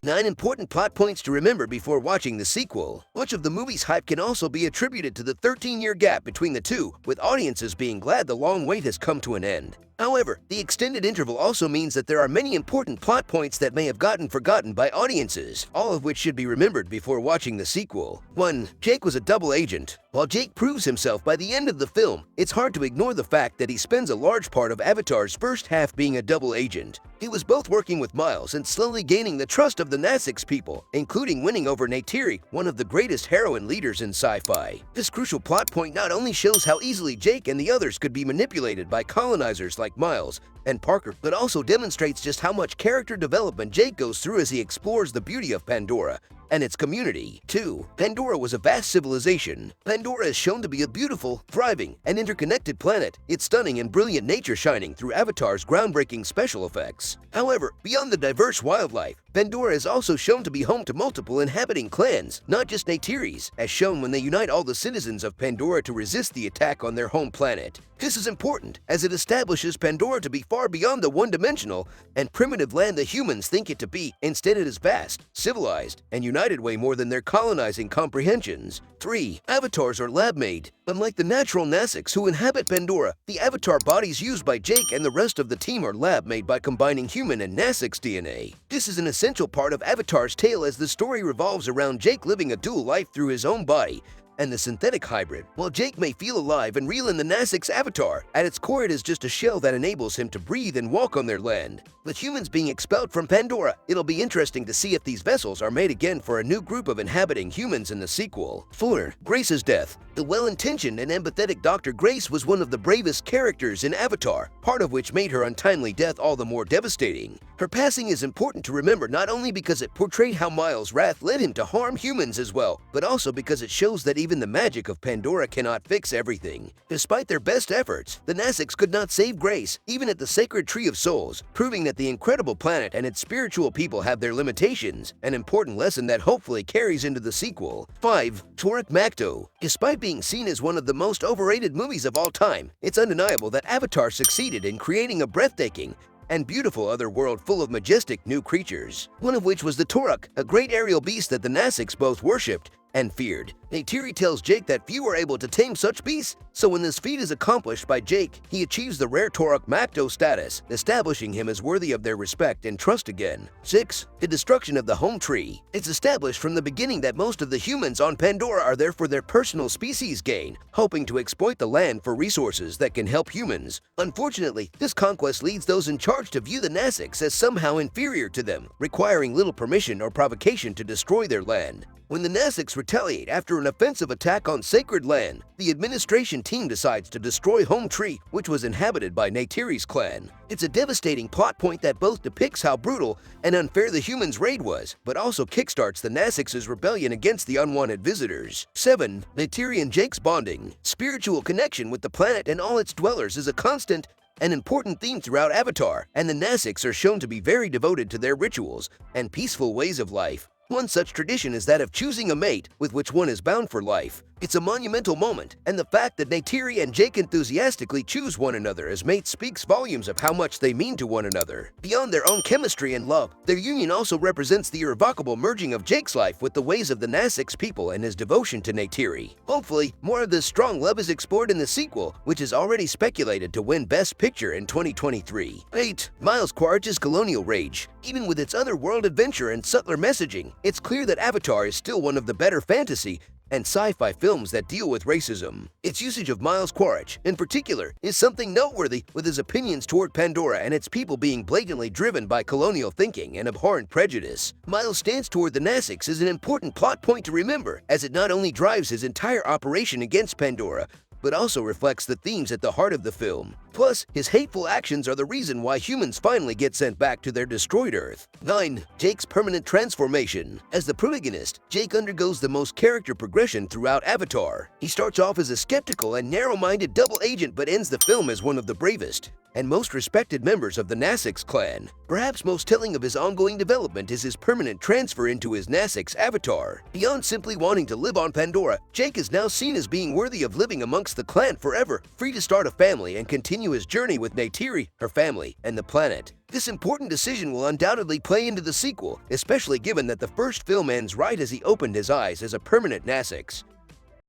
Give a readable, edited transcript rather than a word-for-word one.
9 important plot points to remember before watching the sequel. Much of the movie's hype can also be attributed to the 13-year gap between the two, with audiences being glad the long wait has come to an end. However, the extended interval also means that there are many important plot points that may have gotten forgotten by audiences, all of which should be remembered before watching the sequel. 1. Jake was a double agent. While Jake proves himself by the end of the film, it's hard to ignore the fact that he spends a large part of Avatar's first half being a double agent. He was both working with Miles and slowly gaining the trust of the Nassix people, including winning over Neytiri, one of the greatest heroine leaders in sci-fi. This crucial plot point not only shows how easily Jake and the others could be manipulated by colonizers like Miles and Parker, but also demonstrates just how much character development Jake goes through as he explores the beauty of Pandora and its community. 2. Pandora was a vast civilization. Pandora is shown to be a beautiful, thriving, and interconnected planet, its stunning and brilliant nature shining through Avatar's groundbreaking special effects. However, beyond the diverse wildlife, Pandora is also shown to be home to multiple inhabiting clans, not just Neytiri's, as shown when they unite all the citizens of Pandora to resist the attack on their home planet. This is important, as it establishes Pandora to be far beyond the one-dimensional and primitive land the humans think it to be. Instead, it is vast, civilized, and united way more than their colonizing comprehensions. 3. Avatars are lab-made. Unlike the natural Nassix who inhabit Pandora, the avatar bodies used by Jake and the rest of the team are lab-made by combining human and Nassix DNA. This is an essential part of Avatar's tale as the story revolves around Jake living a dual life through his own body and the synthetic hybrid. While Jake may feel alive and real in the Nassix avatar, at its core it is just a shell that enables him to breathe and walk on their land. With humans being expelled from Pandora, it'll be interesting to see if these vessels are made again for a new group of inhabiting humans in the sequel. 4. Grace's death. The well-intentioned and empathetic Dr. Grace was one of the bravest characters in Avatar, part of which made her untimely death all the more devastating. Her passing is important to remember not only because it portrayed how Miles' wrath led him to harm humans as well, but also because it shows that even the magic of Pandora cannot fix everything. Despite their best efforts, the Nassix could not save Grace, even at the Sacred Tree of Souls, proving that the incredible planet and its spiritual people have their limitations, an important lesson that hopefully carries into the sequel. 5. Toruk Makto. Despite being seen as one of the most overrated movies of all time, it's undeniable that Avatar succeeded in creating a breathtaking and beautiful other world full of majestic new creatures, one of which was the Toruk, a great aerial beast that the Nassix both worshipped and feared. Neytiri tells Jake that few are able to tame such beasts, so when this feat is accomplished by Jake, he achieves the rare Toruk Makto status, establishing him as worthy of their respect and trust again. 6. The destruction of the home tree. It's established from the beginning that most of the humans on Pandora are there for their personal species gain, hoping to exploit the land for resources that can help humans. Unfortunately, this conquest leads those in charge to view the Nassix as somehow inferior to them, requiring little permission or provocation to destroy their land. When the Nassix retaliate after an offensive attack on sacred land, the administration team decides to destroy Home Tree, which was inhabited by Neytiri's clan. It's a devastating plot point that both depicts how brutal and unfair the humans' raid was, but also kickstarts the Nassix's rebellion against the unwanted visitors. 7. Neytiri and Jake's bonding. Spiritual connection with the planet and all its dwellers is a constant an important theme throughout Avatar, and the Nassix are shown to be very devoted to their rituals and peaceful ways of life. One such tradition is that of choosing a mate with which one is bound for life. It's a monumental moment, and the fact that Neytiri and Jake enthusiastically choose one another as mates speaks volumes of how much they mean to one another. Beyond their own chemistry and love, their union also represents the irrevocable merging of Jake's life with the ways of the Nassix people and his devotion to Neytiri. Hopefully, more of this strong love is explored in the sequel, which is already speculated to win Best Picture in 2023. 8. Miles Quaritch's Colonial Rage. Even with its other-world adventure and subtler messaging, it's clear that Avatar is still one of the better fantasy and sci-fi films that deal with racism. Its usage of Miles Quaritch, in particular, is something noteworthy, with his opinions toward Pandora and its people being blatantly driven by colonial thinking and abhorrent prejudice. Miles' stance toward the Nassix is an important plot point to remember, as it not only drives his entire operation against Pandora, but also reflects the themes at the heart of the film. Plus, his hateful actions are the reason why humans finally get sent back to their destroyed Earth. 9. Jake's permanent transformation. As the protagonist, Jake undergoes the most character progression throughout Avatar. He starts off as a skeptical and narrow-minded double agent but ends the film as one of the bravest and most respected members of the Nassix clan. Perhaps most telling of his ongoing development is his permanent transfer into his Nassix avatar. Beyond simply wanting to live on Pandora, Jake is now seen as being worthy of living amongst the clan forever, free to start a family and continue his journey with Neytiri, her family, and the planet. This important decision will undoubtedly play into the sequel, especially given that the first film ends right as he opened his eyes as a permanent Nassix.